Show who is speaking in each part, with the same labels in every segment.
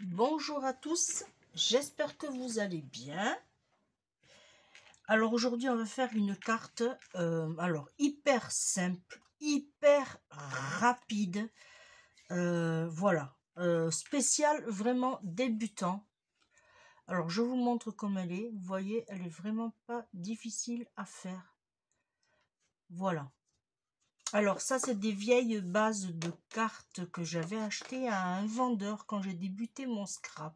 Speaker 1: Bonjour à tous, j'espère que vous allez bien. Alors aujourd'hui on va faire une carte hyper simple, hyper rapide, voilà, spéciale vraiment débutant. Alors je vous montre comme elle est, vous voyez elle est vraiment pas difficile à faire. Voilà. Alors ça c'est des vieilles bases de cartes que j'avais achetées à un vendeur quand j'ai débuté mon scrap.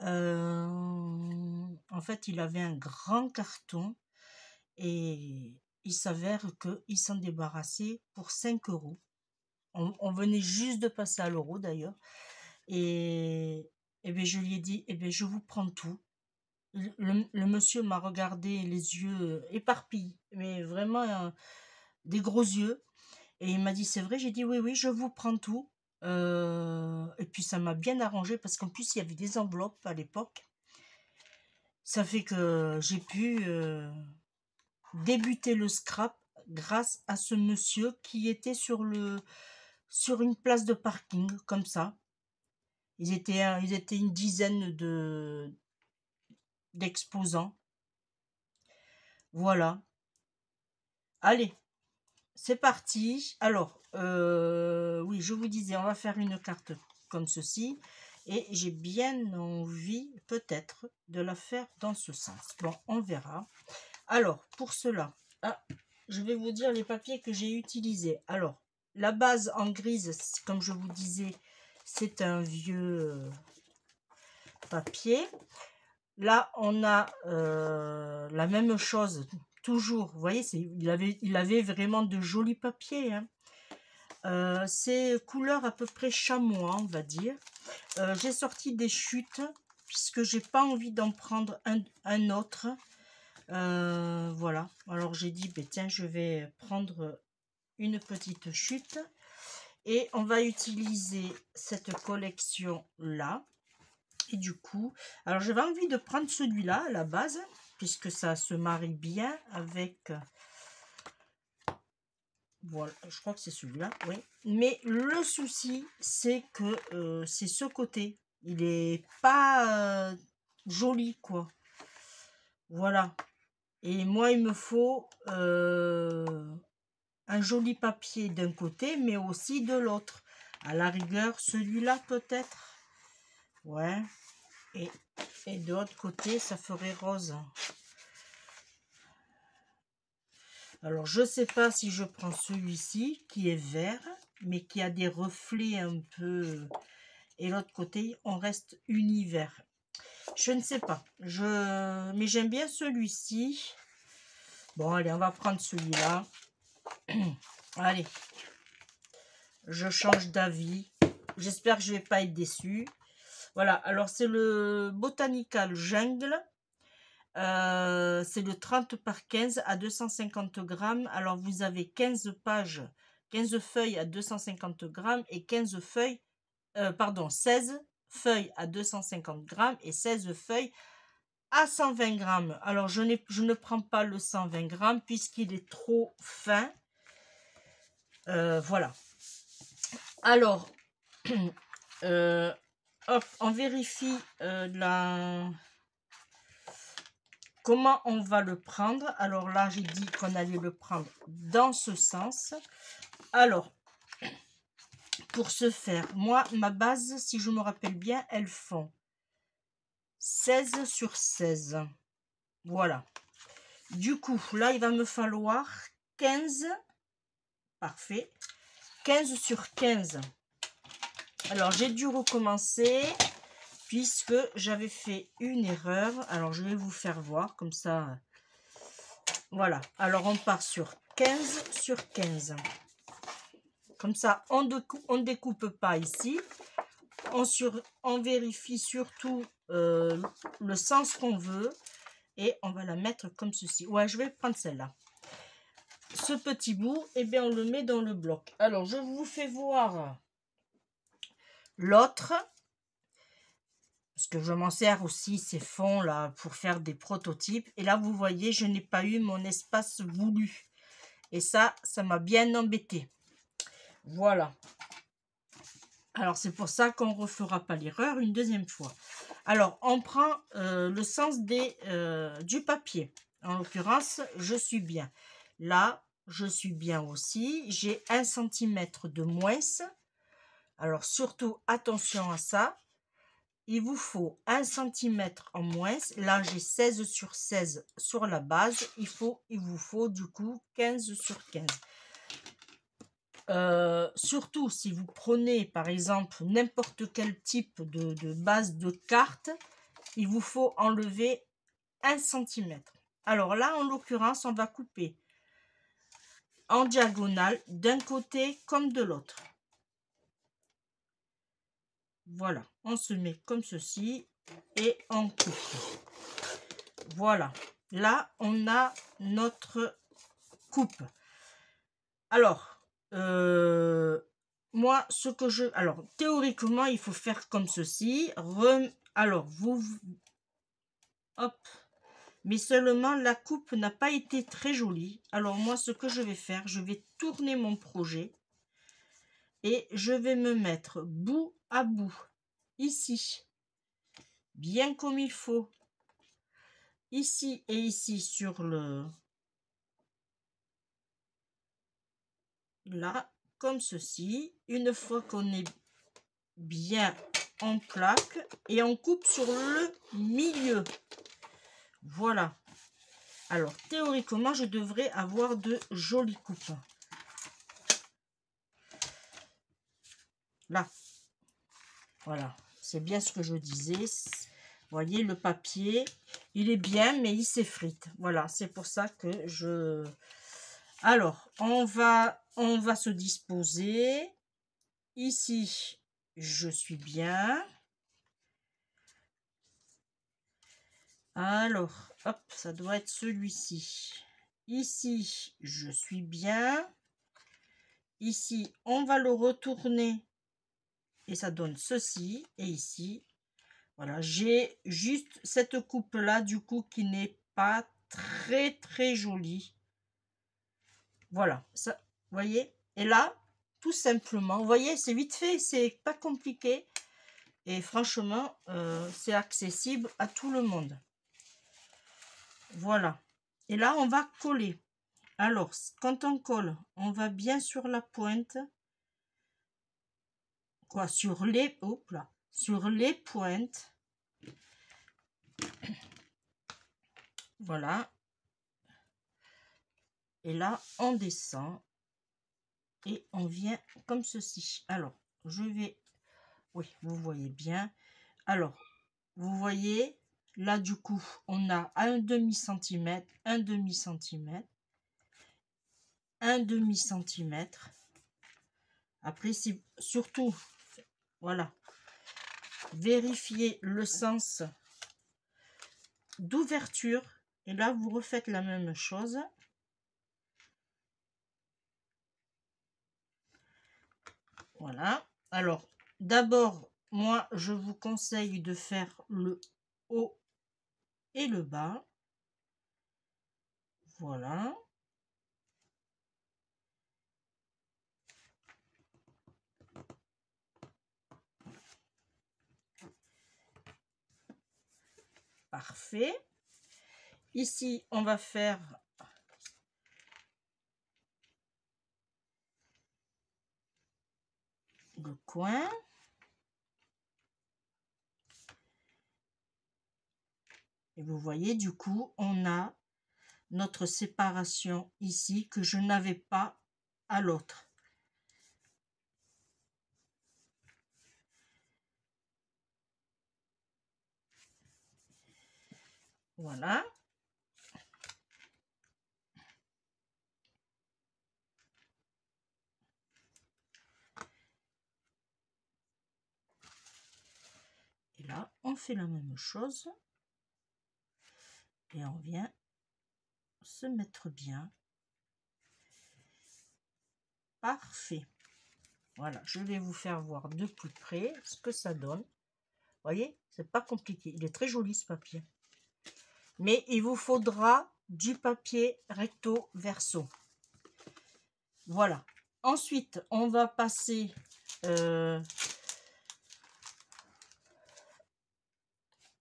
Speaker 1: En fait, il avait un grand carton et il s'avère qu'il s'en débarrassait pour 5 €. On venait juste de passer à l'euro d'ailleurs. Et bien, je lui ai dit, je vous prends tout. Le monsieur m'a regardé les yeux éparpillés, mais vraiment des gros yeux. Et il m'a dit, c'est vrai? J'ai dit, oui, oui, je vous prends tout. Et puis ça m'a bien arrangé parce qu'en plus, il y avait des enveloppes à l'époque. Ça fait que j'ai pu débuter le scrap grâce à ce monsieur qui était sur une place de parking, comme ça. Ils étaient une dizaine d'exposants. Voilà. Allez, c'est parti. Alors, oui, je vous disais, on va faire une carte comme ceci. Et j'ai bien envie, peut-être, de la faire dans ce sens. Bon, on verra. Alors, pour cela, je vais vous dire les papiers que j'ai utilisés. Alors, la base en grise, comme je vous disais, c'est un vieux papier. Là, on a la même chose, toujours. Vous voyez, il avait vraiment de jolis papiers. C'est couleur à peu près chamois, on va dire. J'ai sorti des chutes, puisque j'ai pas envie d'en prendre un autre. Voilà, alors j'ai dit tiens, je vais prendre une petite chute et on va utiliser cette collection là. Et du coup, alors j'avais envie de prendre celui-là à la base puisque ça se marie bien avec, voilà, je crois que c'est celui-là, oui, mais le souci c'est que c'est ce côté, il est pas joli quoi, voilà. Et moi, il me faut un joli papier d'un côté, mais aussi de l'autre. À la rigueur, celui-là peut-être. Ouais. Et de l'autre côté, ça ferait rose. Alors, je ne sais pas si je prends celui-ci, qui est vert, mais qui a des reflets un peu... Et l'autre côté, on reste univers. Je ne sais pas. Mais j'aime bien celui-ci. Bon, allez, on va prendre celui-là. Allez, je change d'avis. J'espère que je vais pas être déçue. Voilà, alors c'est le Botanical Jungle. C'est le 30 par 15 à 250 grammes. Alors vous avez 15 pages, 15 feuilles à 250 grammes et 15 feuilles, 16 feuilles à 250 grammes et 16 feuilles à 120 grammes. Alors je ne prends pas le 120 grammes puisqu'il est trop fin. Voilà. Alors, hop, on vérifie comment on va le prendre. Alors là, j'ai dit qu'on allait le prendre dans ce sens. Alors, pour ce faire, moi, ma base, si je me rappelle bien, elles font 16 sur 16. Voilà. Du coup, là, il va me falloir 15. Parfait. 15 sur 15. Alors, j'ai dû recommencer puisque j'avais fait une erreur. Alors, je vais vous faire voir comme ça. Voilà. Alors, on part sur 15 sur 15. Comme ça, on ne découpe pas ici. On vérifie surtout le sens qu'on veut. Et on va la mettre comme ceci. Ouais, je vais prendre celle-là. Ce petit bout, eh bien, on le met dans le bloc. Alors, je vous fais voir l'autre. Parce que je m'en sers aussi, ces fonds là, pour faire des prototypes. Et là, vous voyez, je n'ai pas eu mon espace voulu. Et ça m'a bien embêté. Voilà. Alors, c'est pour ça qu'on ne refera pas l'erreur une deuxième fois. Alors, on prend le sens du papier. En l'occurrence, je suis bien. Là, je suis bien aussi. J'ai 1 cm de moins. Alors, surtout, attention à ça. Il vous faut 1 cm en moins. Là, j'ai 16 sur 16 sur la base. Il vous faut du coup 15 sur 15. Surtout si vous prenez par exemple n'importe quel type de base de carte, il vous faut enlever 1 cm. Alors là, en l'occurrence, on va couper en diagonale d'un côté comme de l'autre. Voilà, on se met comme ceci et on coupe. Voilà, là on a notre coupe. Alors, moi, ce que je... Alors, théoriquement, il faut faire comme ceci. Alors, hop. Mais seulement, la coupe n'a pas été très jolie. Alors, moi, ce que je vais faire, je vais tourner mon projet. Et je vais me mettre bout à bout. Ici. Bien comme il faut. Ici et ici sur le... Là, comme ceci. Une fois qu'on est bien en plaque et on coupe sur le milieu. Voilà. Alors, théoriquement, je devrais avoir de jolies coupes. Là. Voilà. C'est bien ce que je disais. Vous voyez, le papier, il est bien, mais il s'effrite. Voilà, c'est pour ça que je... Alors, on va se disposer. Ici, je suis bien. Alors, hop, ça doit être celui-ci. Ici, je suis bien. Ici, on va le retourner. Et ça donne ceci. Et ici, voilà, j'ai juste cette coupe-là, du coup, qui n'est pas très, très jolie. Voilà, ça, vous voyez. Et là, tout simplement, vous voyez, c'est vite fait, c'est pas compliqué. Et franchement, c'est accessible à tout le monde. Voilà. Et là, on va coller. Alors, quand on colle, on va bien sur la pointe. Quoi, sur les... Hop là. Sur les pointes. Voilà. Et là, on descend. Et on vient comme ceci. Alors, je vais... Oui, vous voyez bien. Alors, vous voyez... Là, du coup, on a un demi-centimètre, un demi-centimètre, un demi-centimètre. Après, si surtout, voilà, vérifiez le sens d'ouverture. Et là, vous refaites la même chose. Voilà. Alors, d'abord, moi, je vous conseille de faire le haut et le bas. Voilà. Parfait. Ici, on va faire le coin. Et vous voyez, du coup, on a notre séparation ici que je n'avais pas à l'autre. Voilà. Et là, on fait la même chose. Et on vient se mettre bien. Parfait. Voilà, je vais vous faire voir de plus près ce que ça donne. Vous voyez, c'est pas compliqué. Il est très joli ce papier. Mais il vous faudra du papier recto verso. Voilà. Ensuite, on va passer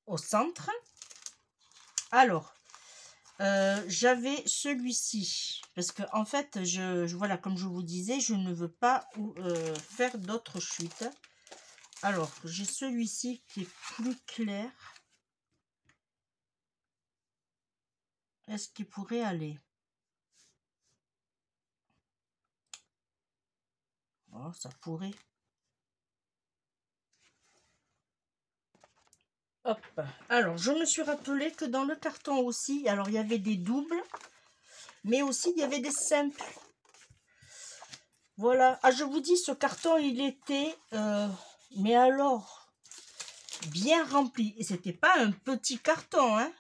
Speaker 1: au centre. Alors, j'avais celui-ci parce que en fait, voilà, comme je vous disais, je ne veux pas faire d'autres chutes. Alors, j'ai celui-ci qui est plus clair. Est-ce qu'il pourrait aller? Oh, ça pourrait. Hop. Alors, je me suis rappelé que dans le carton aussi, alors il y avait des doubles, mais aussi il y avait des simples. Voilà. Ah, je vous dis, ce carton, il était, mais alors, bien rempli. Et c'était pas un petit carton, hein.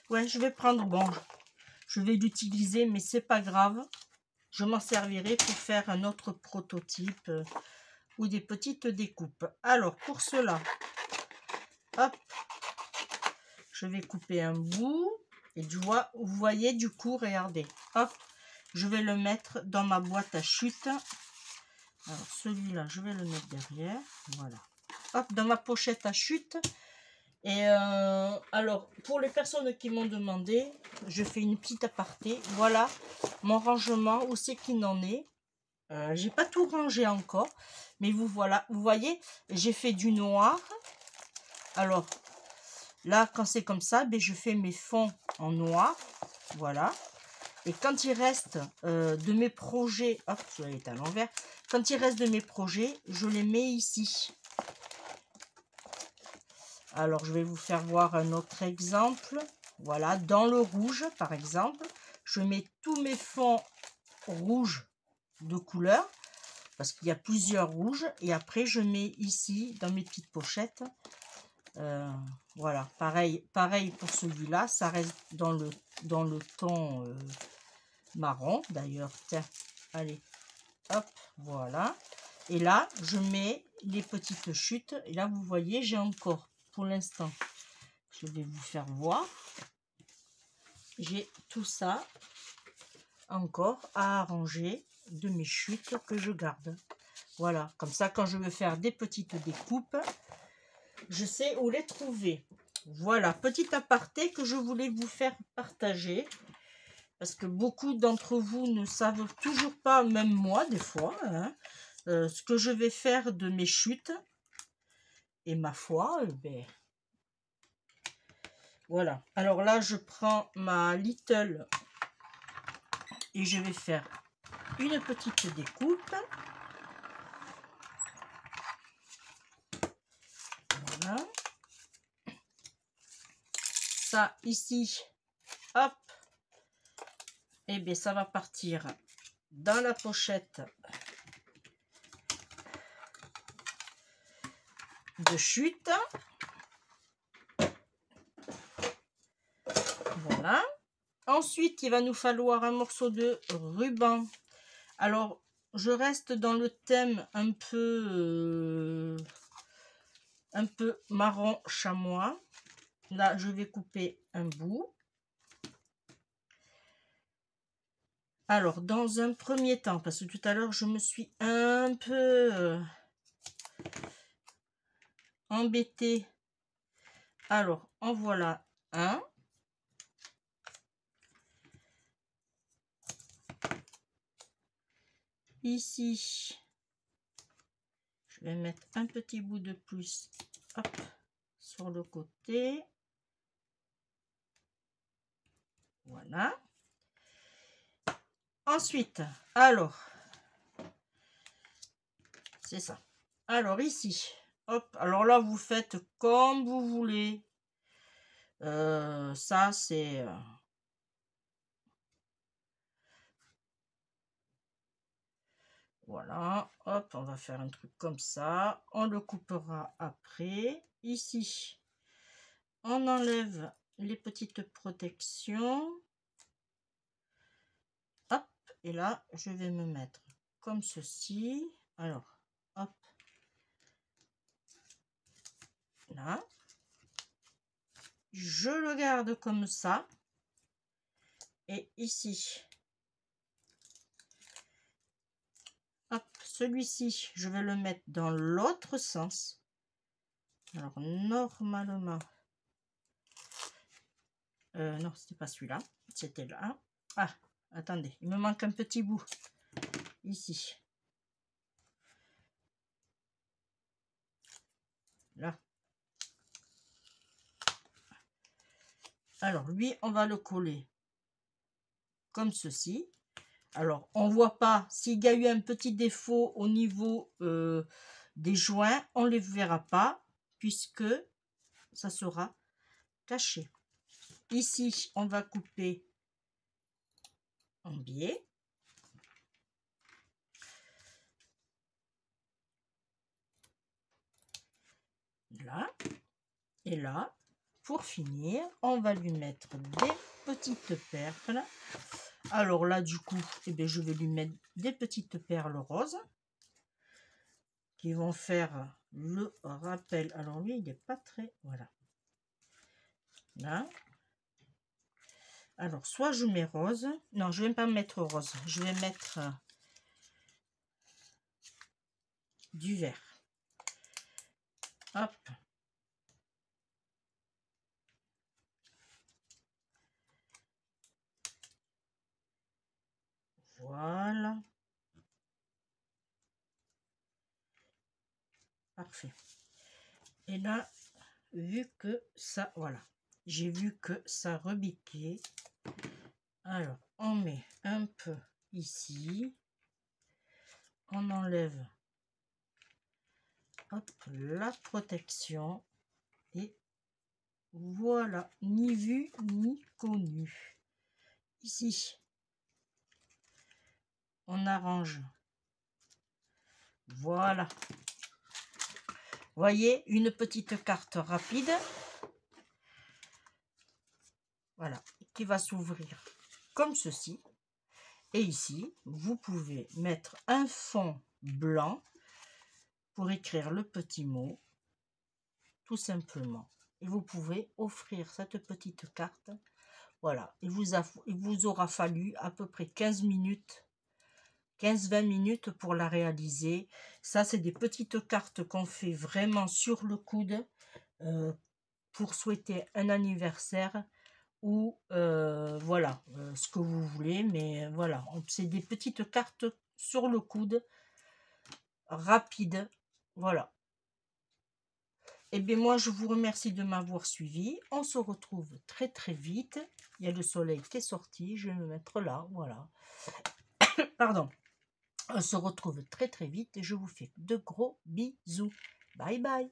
Speaker 1: Ouais, je vais prendre, bon, je vais l'utiliser, mais c'est pas grave. Je m'en servirai pour faire un autre prototype ou des petites découpes. Alors, pour cela, hop, je vais couper un bout. Et vous voyez, du coup, regardez, hop, je vais le mettre dans ma boîte à chute. Alors, celui-là, je vais le mettre derrière. Voilà. Hop, dans ma pochette à chute. Et alors, pour les personnes qui m'ont demandé, je fais une petite aparté. Voilà mon rangement, où c'est qu'il en est. J'ai pas tout rangé encore, mais vous voyez, j'ai fait du noir. Alors là, quand c'est comme ça, ben, je fais mes fonds en noir. Voilà. Et quand il reste de mes projets, hop, je vais être à l'envers. Quand il reste de mes projets, je les mets ici. Alors, je vais vous faire voir un autre exemple. Voilà, dans le rouge, par exemple, je mets tous mes fonds rouges de couleur, parce qu'il y a plusieurs rouges. Et après, je mets ici, dans mes petites pochettes. Voilà, pareil pour celui-là. Ça reste dans le ton marron, d'ailleurs. Tiens, allez, hop, voilà. Et là, je mets les petites chutes. Et là, vous voyez, j'ai encore, pour l'instant, je vais vous faire voir. J'ai tout ça encore à arranger de mes chutes que je garde. Voilà, comme ça, quand je veux faire des petites découpes, je sais où les trouver. Voilà, petit aparté que je voulais vous faire partager. Parce que beaucoup d'entre vous ne savent toujours pas, même moi des fois, hein, ce que je vais faire de mes chutes. Et ma foi, ben, voilà. Alors là, je prends ma Little et je vais faire une petite découpe. Voilà. Ça ici, hop, et bien ça va partir dans la pochette de chute. Voilà. Ensuite, il va nous falloir un morceau de ruban. Alors, je reste dans le thème un peu marron chamois. Là, je vais couper un bout. Alors, dans un premier temps, parce que tout à l'heure, je me suis un peu embêtée. Alors, en voilà un. Ici, je vais mettre un petit bout de plus, hop, sur le côté. Voilà. Ensuite, alors, c'est ça. Alors ici, hop, alors là, vous faites comme vous voulez. Ça, c'est... voilà, hop, on va faire un truc comme ça. On le coupera après. Ici, on enlève les petites protections. Hop, et là, je vais me mettre comme ceci. Alors, hop, là. Je le garde comme ça. Et ici, hop, celui-ci, je vais le mettre dans l'autre sens. Alors, normalement... non, c'était pas celui-là. C'était là. Ah, attendez, il me manque un petit bout. Ici. Là. Alors, lui, on va le coller comme ceci. Alors, on voit pas s'il y a eu un petit défaut au niveau des joints. On ne les verra pas puisque ça sera caché. Ici, on va couper en biais. Là. Et là, pour finir, on va lui mettre des petites perles. Alors là, du coup, eh bien, je vais lui mettre des petites perles roses qui vont faire le rappel. Alors lui, il n'est pas très... Voilà. Là. Alors, soit je mets rose. Non, je ne vais pas mettre rose. Je vais mettre du vert. Hop. Voilà. Parfait. Et là, vu que ça... Voilà. J'ai vu que ça rebiquait. Alors, on met un peu ici. On enlève hop, la protection. Et voilà. Ni vu, ni connu. Ici, on arrange. Voilà. Voyez, une petite carte rapide. Voilà. Qui va s'ouvrir comme ceci. Et ici, vous pouvez mettre un fond blanc pour écrire le petit mot, tout simplement. Et vous pouvez offrir cette petite carte. Voilà. Il vous aura fallu à peu près 15 minutes, 15-20 minutes pour la réaliser. Ça, c'est des petites cartes qu'on fait vraiment sur le coude pour souhaiter un anniversaire ou voilà, ce que vous voulez, mais voilà, c'est des petites cartes sur le coude, rapides, voilà. Et bien moi, je vous remercie de m'avoir suivi. On se retrouve très très vite. Il y a le soleil qui est sorti, je vais me mettre là, voilà. Pardon. On se retrouve très très vite et je vous fais de gros bisous. Bye bye.